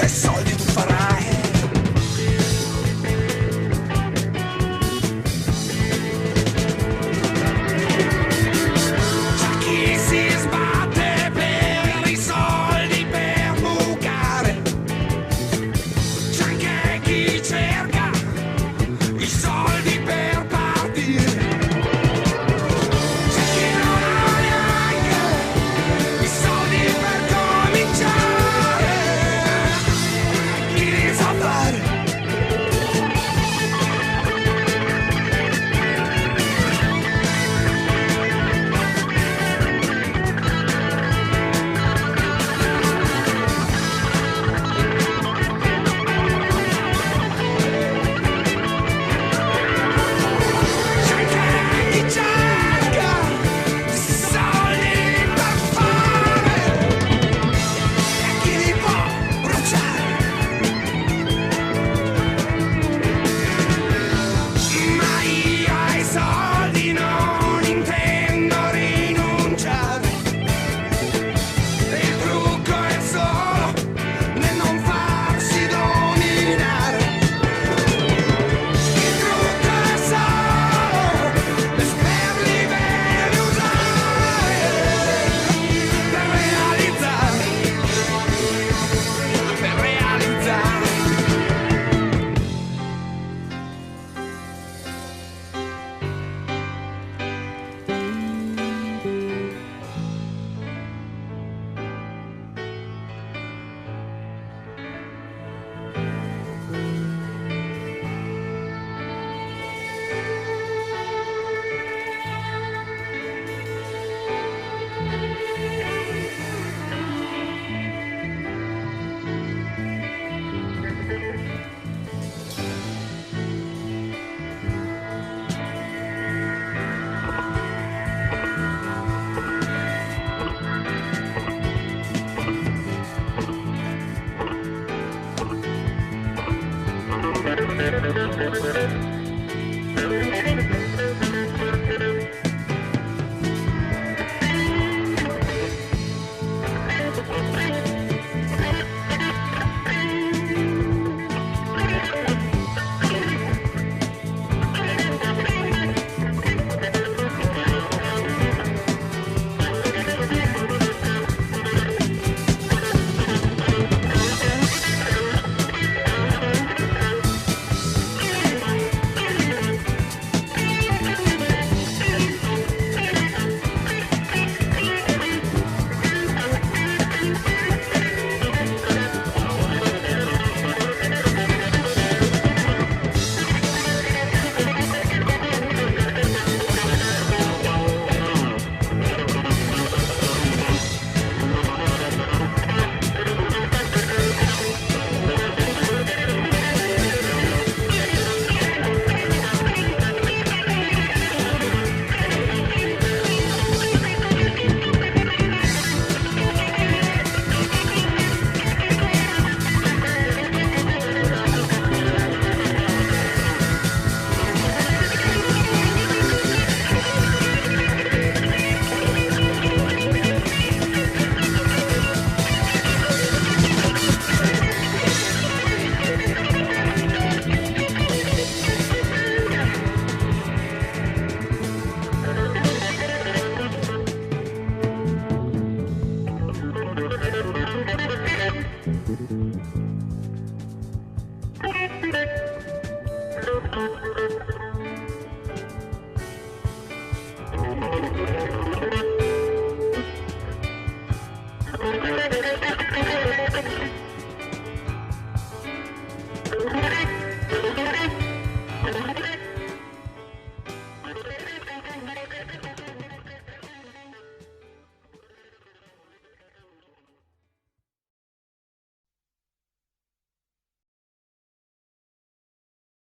soldi tu farai. C'è chi si sbatte per i soldi per bucare, c'è anche chi cerca i soldi per partire, c'è chi non ha neanche i soldi per cominciare, chi li sa fare. C'è anche chi cerca i soldi per fare e chi li può bruciare. Ma io ai soldi non intendo rinunciare. Il trucco è solo nel non farsi dominare. Il trucco è solo nel saperli bene usare per realizzare, per realizzare.